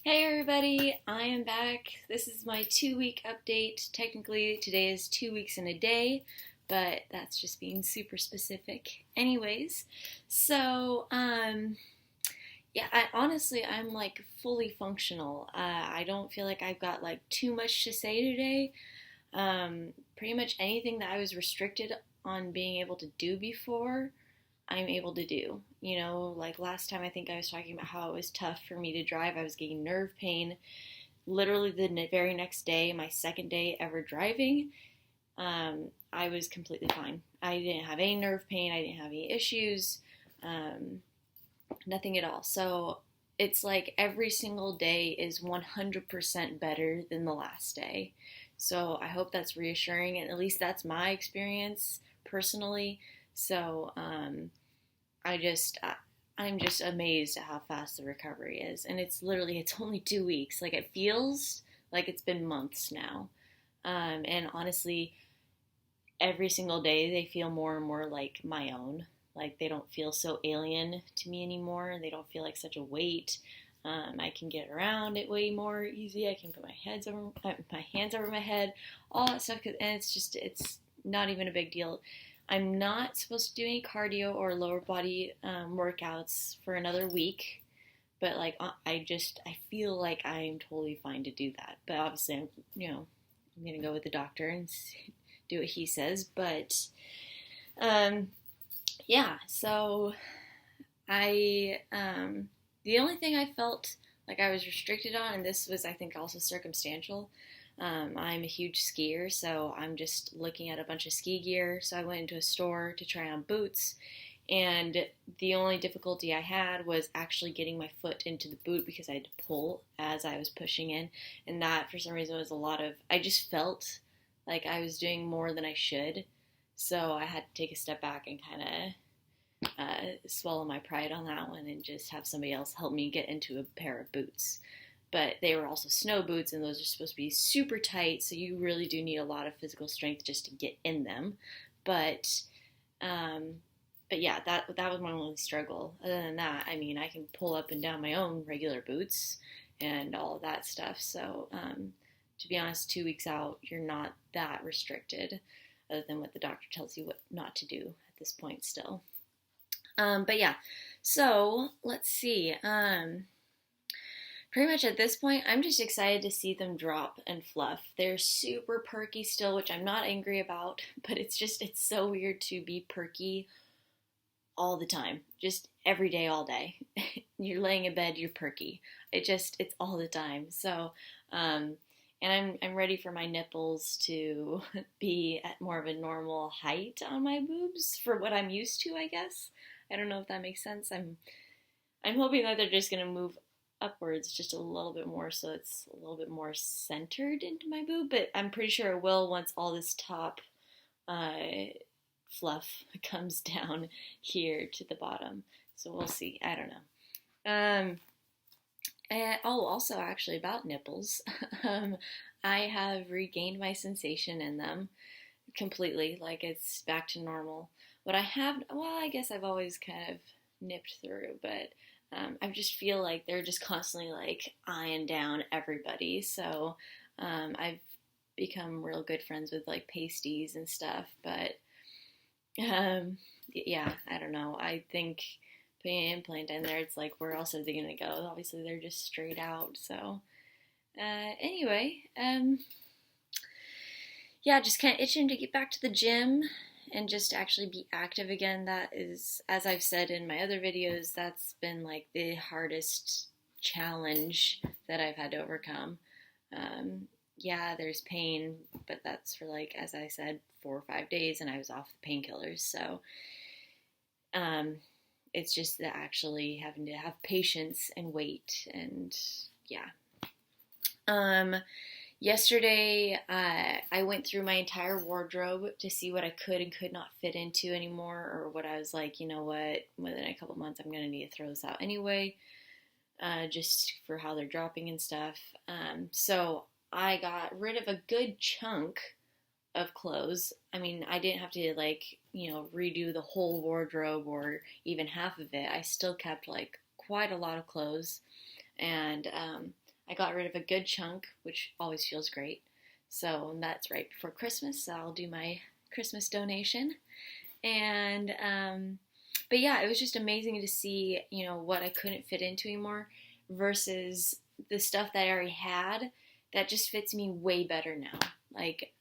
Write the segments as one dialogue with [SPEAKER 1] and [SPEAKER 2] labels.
[SPEAKER 1] Hey everybody, I am back. This is my 2 week update. Technically, today is 2 weeks in a day, but that's just being super specific. Anyways, so, yeah, I'm like fully functional. I don't feel like I've got like too much to say today. Pretty much anything that I was restricted on being able to do before, I'm able to do. Like last time I think I was talking about how it was tough for me to drive. I was getting nerve pain. Literally the very next day, my second day ever driving, I was completely fine. I didn't have any nerve pain. I didn't have any issues. Um, Nothing at all. So it's like every single day is 100% better than the last day. So I hope that's reassuring, and at least that's my experience personally. So I just I'm just amazed at how fast the recovery is, and it's only 2 weeks. Like it feels like it's been months now, and honestly, every single day they feel more and more like my own. Like they don't feel so alien to me anymore. They don't feel like such a weight. I can get around it way more easy. I can put my hands over my head, all that stuff, and it's not even a big deal. I'm not supposed to do any cardio or lower body workouts for another week, but like I feel like I'm totally fine to do that. But obviously, I'm gonna go with the doctor and do what he says. But um, yeah, so the only thing I felt like I was restricted on, and this was I think also circumstantial. I'm a huge skier, so I'm just looking at a bunch of ski gear. So I went into a store to try on boots, and the only difficulty I had was actually getting my foot into the boot because I had to pull as I was pushing in, and that for some reason was a lot of. I just felt like I was doing more than I should, so I had to take a step back and kind of swallow my pride on that one and just have somebody else help me get into a pair of boots. But they were also snow boots, and those are supposed to be super tight, so you really do need a lot of physical strength just to get in them. But um, but yeah, that was my only struggle. Other than that, I mean, I can pull up and down my own regular boots and all of that stuff. So to be honest, 2 weeks out, you're not that restricted, other than what the doctor tells you what not to do at this point still. But yeah, so let's see. Pretty much at this point, I'm just excited to see them drop and fluff. They're super perky still, which I'm not angry about, but it's so weird to be perky all the time. Just every day, all day. You're laying in bed, you're perky. It's all the time. So, and I'm ready for my nipples to be at more of a normal height on my boobs for what I'm used to, I guess. I don't know if that makes sense. I'm hoping that they're just gonna move upwards just a little bit more, so it's a little bit more centered into my boob, but I'm pretty sure it will once all this top uh, fluff comes down here to the bottom. So we'll see. I don't know. And also actually about nipples, I have regained my sensation in them completely. Like it's back to normal. What I have, well, I guess I've always kind of nipped through, but I just feel like they're just constantly like eyeing down everybody. So I've become real good friends with like pasties and stuff. But yeah, I don't know. I think putting an implant in there, it's like where else are they gonna go? Obviously, they're just straight out. So anyway, yeah, just kind of itching to get back to the gym and just actually be active again. That is, as I've said in my other videos, that's been like the hardest challenge that I've had to overcome. Yeah, there's pain, but that's for like, as I said, 4 or 5 days, and I was off the painkillers. So it's just that actually having to have patience and wait, and yeah. Yesterday, I went through my entire wardrobe to see what I could and could not fit into anymore, or what I was like, you know what, within a couple months I'm going to need to throw this out anyway, just for how they're dropping and stuff. So I got rid of a good chunk of clothes. I mean, I didn't have to like, redo the whole wardrobe or even half of it. I still kept like quite a lot of clothes, and I got rid of a good chunk, which always feels great. So that's right before Christmas, so I'll do my Christmas donation. And but yeah, it was just amazing to see, what I couldn't fit into anymore versus the stuff that I already had that just fits me way better now. Like,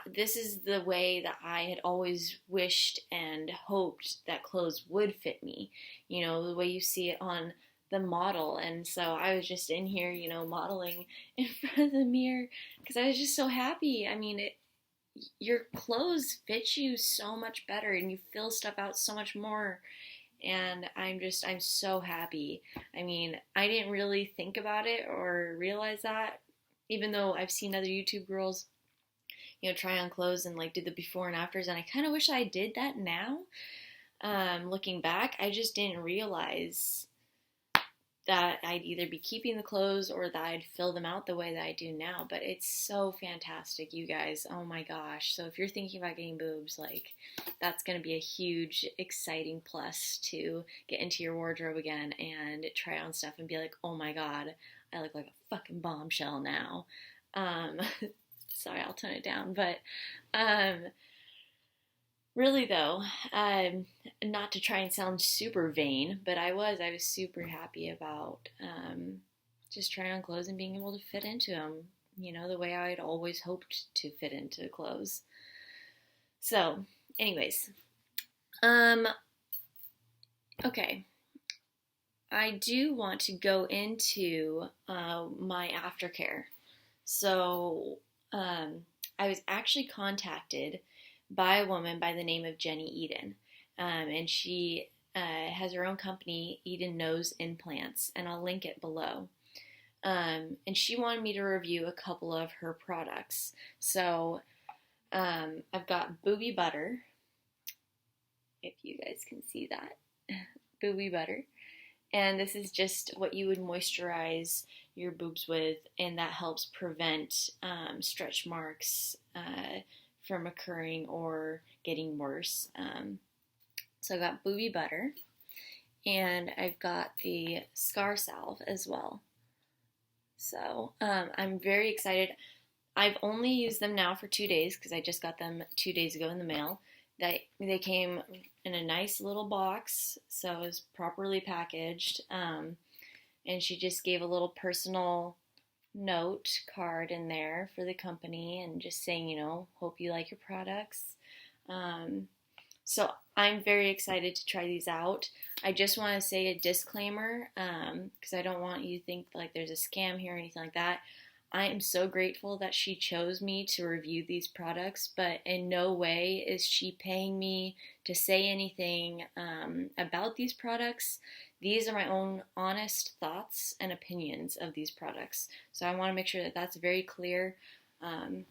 [SPEAKER 1] this is the way that I had always wished and hoped that clothes would fit me, the way you see it on the model. And so I was just in here, modeling in front of the mirror because I was just so happy. I mean, your clothes fit you so much better and you fill stuff out so much more. And I'm so happy. I mean, I didn't really think about it or realize that, even though I've seen other YouTube girls, try on clothes and like did the before and afters. And I kind of wish I did that now. Looking back, I just didn't realize that I'd either be keeping the clothes or that I'd fill them out the way that I do now. But it's so fantastic, you guys. Oh my gosh. So if you're thinking about getting boobs, like, that's going to be a huge, exciting plus to get into your wardrobe again and try on stuff and be like, oh my God, I look like a fucking bombshell now. Sorry, I'll tone it down. But really though, not to try and sound super vain, but I was super happy about just trying on clothes and being able to fit into them, the way I'd always hoped to fit into clothes. So, anyways, okay, I do want to go into my aftercare. So, I was actually contacted by a woman by the name of Jenny Eden. And she has her own company, Eden Nose Implants, and I'll link it below. And she wanted me to review a couple of her products. So I've got Boobie Butter, if you guys can see that. Boobie Butter. And this is just what you would moisturize your boobs with, and that helps prevent stretch marks from occurring or getting worse. So I got Boobie Butter, and I've got the Scar Salve as well. So I'm very excited. I've only used them now for 2 days because I just got them 2 days ago in the mail. They came in a nice little box, so it was properly packaged. And she just gave a little personal note card in there for the company and just saying, hope you like your products. So I'm very excited to try these out. I just want to say a disclaimer, because I don't want you to think like there's a scam here or anything like that. I am so grateful that she chose me to review these products, but in no way is she paying me to say anything about these products. These are my own honest thoughts and opinions of these products. So I want to make sure that that's very clear. And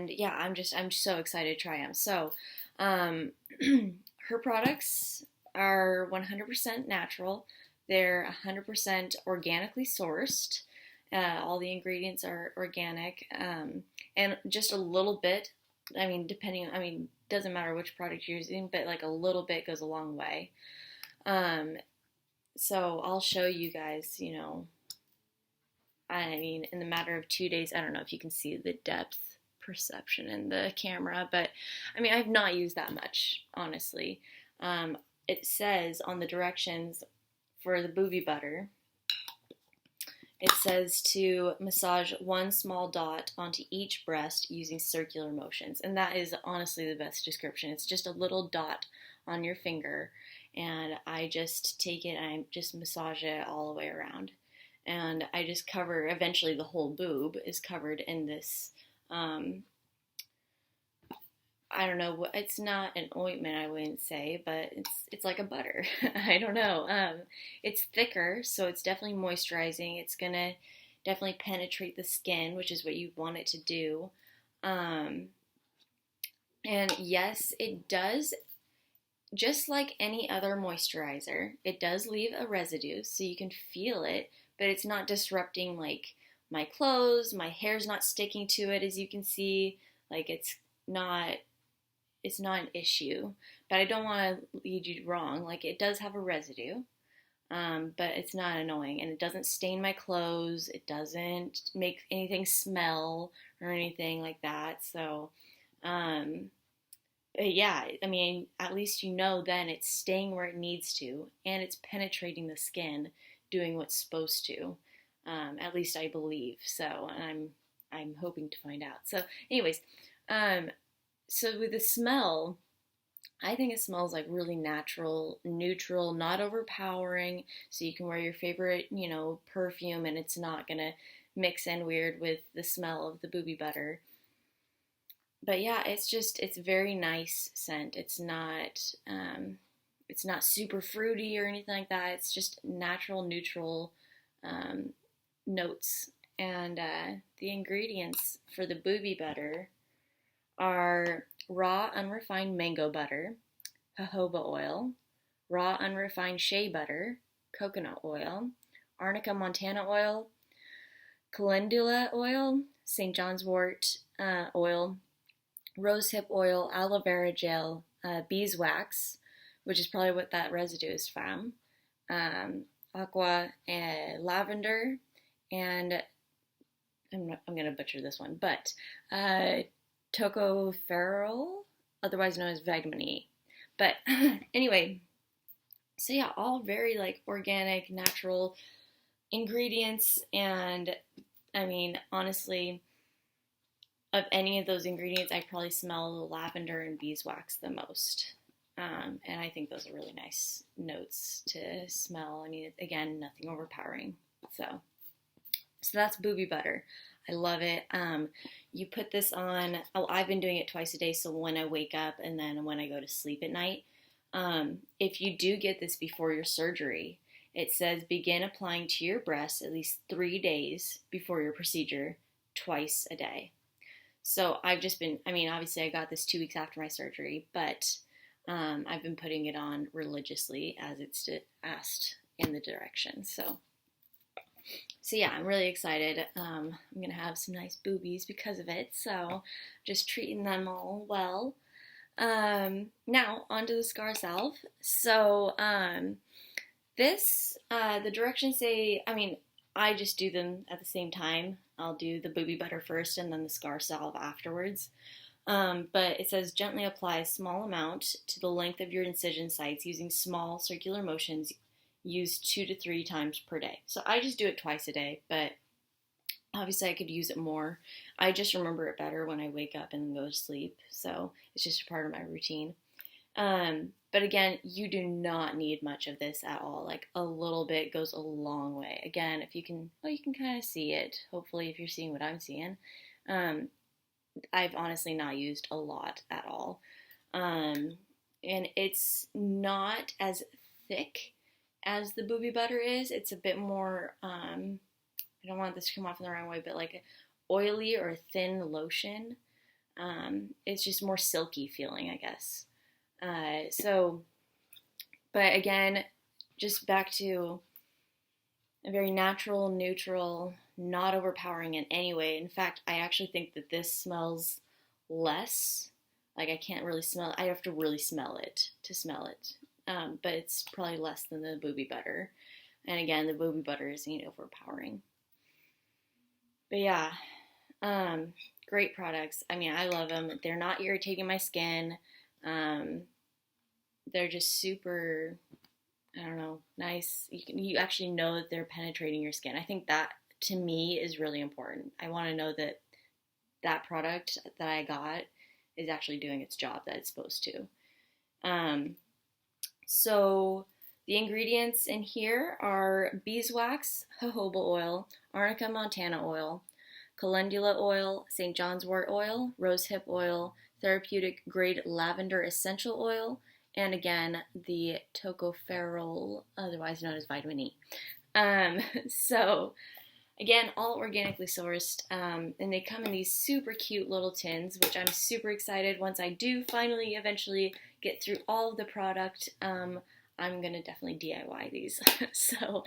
[SPEAKER 1] yeah, I'm so excited to try them. So her products are 100% natural. They're 100% organically sourced. All the ingredients are organic, and just a little bit, doesn't matter which product you're using, but like a little bit goes a long way. So I'll show you guys, in the matter of 2 days, I don't know if you can see the depth perception in the camera, but I've not used that much, honestly. It says on the directions for the Boobie Butter, it says to massage one small dot onto each breast using circular motions. And that is honestly the best description. It's just a little dot on your finger. And I just take it and I just massage it all the way around. And I just cover, eventually the whole boob is covered in this, I don't know, it's not an ointment, I wouldn't say, but it's like a butter. I don't know. It's thicker, so it's definitely moisturizing. It's gonna definitely penetrate the skin, which is what you want it to do. And yes, it does, just like any other moisturizer, it does leave a residue, so you can feel it, but it's not disrupting like my clothes, my hair's not sticking to it, as you can see. Like, it's not an issue, but I don't want to lead you wrong. Like, it does have a residue, but it's not annoying, and it doesn't stain my clothes. It doesn't make anything smell or anything like that. So, yeah, I mean, at least then it's staying where it needs to, and it's penetrating the skin, doing what's supposed to. At least I believe. So, and I'm hoping to find out. So, anyways, so with the smell, I think it smells like really natural, neutral, not overpowering. So you can wear your favorite, perfume, and it's not gonna mix in weird with the smell of the Boobie butter. But yeah, it's very nice scent. It's not super fruity or anything like that. It's just natural, neutral notes. And the ingredients for the Boobie butter are raw unrefined mango butter, jojoba oil, raw unrefined shea butter, coconut oil, arnica montana oil, calendula oil, St. John's wort oil, rosehip oil, aloe vera gel, beeswax, which is probably what that residue is from, aqua, lavender, and I'm going to butcher this one, but tocopherol, otherwise known as vitamin E. But anyway, so yeah, all very like organic, natural ingredients, and I mean, honestly, of any of those ingredients, I probably smell lavender and beeswax the most. And I think those are really nice notes to smell. I mean, again, nothing overpowering. So that's Boobie butter. I love it. You put this on, I've been doing it twice a day, so when I wake up and then when I go to sleep at night. If you do get this before your surgery, it says begin applying to your breasts at least 3 days before your procedure, twice a day. So I've just been, obviously I got this 2 weeks after my surgery, but I've been putting it on religiously as it's asked in the directions. So yeah, I'm really excited. I'm going to have some nice boobies because of it. So just treating them all well. Now onto the scar salve. So the directions say, I just do them at the same time. I'll do the Boobie butter first and then the scar salve afterwards. But it says gently apply a small amount to the length of your incision sites using small circular motions. Use 2 to 3 times per day. So I just do it twice a day, but obviously I could use it more. I just remember it better when I wake up and go to sleep. So it's just a part of my routine. But again, you do not need much of this at all. Like a little bit goes a long way. Again, if you can kind of see it. Hopefully, if you're seeing what I'm seeing. I've honestly not used a lot at all. And it's not as thick as the Boobie butter is. It's a bit more, I don't want this to come off in the wrong way, but like oily or thin lotion. It's just more silky feeling, I guess. But again, just back to a very natural, neutral, not overpowering in any way. In fact, I actually think that this smells less. Like I can't really smell it. I have to really smell it to smell it. But it's probably less than the Boobie butter. And again, the Boobie butter isn't overpowering. But yeah, great products. I love them. They're not irritating my skin. They're just super, nice. You actually know that they're penetrating your skin. I think that, to me, is really important. I want to know that that product that I got is actually doing its job that it's supposed to. So the ingredients in here are beeswax, jojoba oil, arnica montana oil, calendula oil, St. John's wort oil, rosehip oil, therapeutic grade lavender essential oil, and again, the tocopherol, otherwise known as vitamin E. So again, all organically sourced, and they come in these super cute little tins, which I'm super excited. Once I do finally eventually get through all of the product, I'm going to definitely DIY these. So,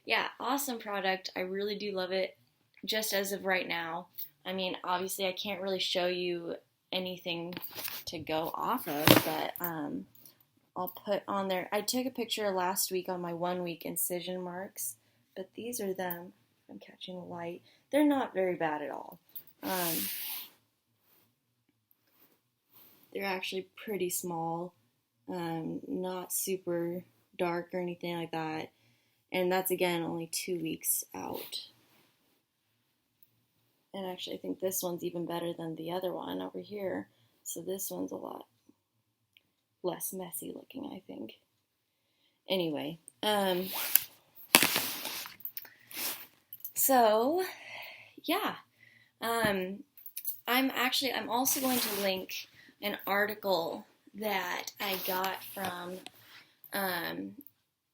[SPEAKER 1] yeah, awesome product. I really do love it, just as of right now. Obviously I can't really show you anything to go off of, but I'll put on there. I took a picture last week on my 1 week incision marks, but these are them. I'm catching the light. They're not very bad at all. They're actually pretty small, not super dark or anything like that. And that's, again, only 2 weeks out. And actually, I think this one's even better than the other one over here. So this one's a lot less messy looking, I think. Anyway, so yeah, I'm also going to link an article that I got from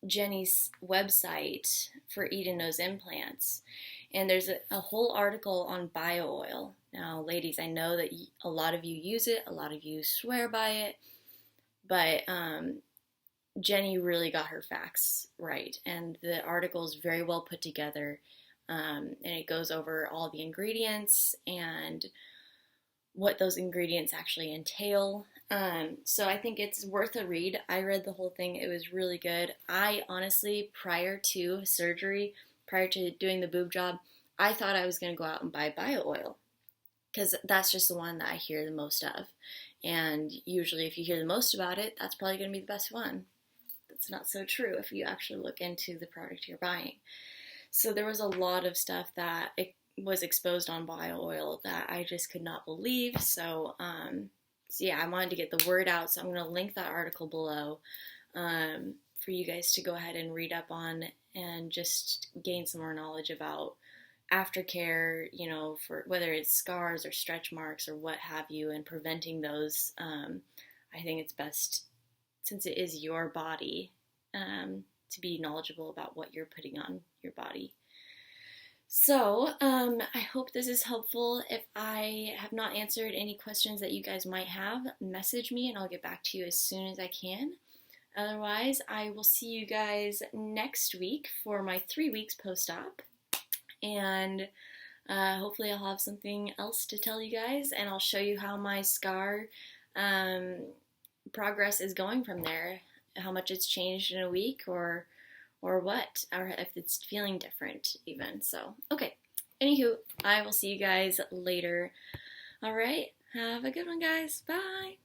[SPEAKER 1] Jenny's website for Eden Nose Implants. And there's a whole article on bio oil. Now, ladies, I know that a lot of you use it, a lot of you swear by it, but Jenny really got her facts right. And the article is very well put together, and it goes over all the ingredients and what those ingredients actually entail. So I think it's worth a read. I read the whole thing. It was really good. I honestly, prior to surgery, prior to doing the boob job, I thought I was going to go out and buy bio oil because that's just the one that I hear the most of. And usually if you hear the most about it, that's probably going to be the best one. That's not so true if you actually look into the product you're buying. So there was a lot of stuff that it was exposed on bio oil that I just could not believe. So yeah, I wanted to get the word out. So I'm going to link that article below for you guys to go ahead and read up on and just gain some more knowledge about aftercare, you know, for whether it's scars or stretch marks or what have you, and preventing those. I think it's best, since it is your body, to be knowledgeable about what you're putting on your body. So I hope this is helpful. If I have not answered any questions that you guys might have, message me and I'll get back to you as soon as I can. Otherwise, I will see you guys next week for my 3 weeks post-op. And hopefully I'll have something else to tell you guys, and I'll show you how my scar progress is going from there, how much it's changed in a week or what, or if it's feeling different even. So, okay. Anywho, I will see you guys later. All right. Have a good one, guys. Bye.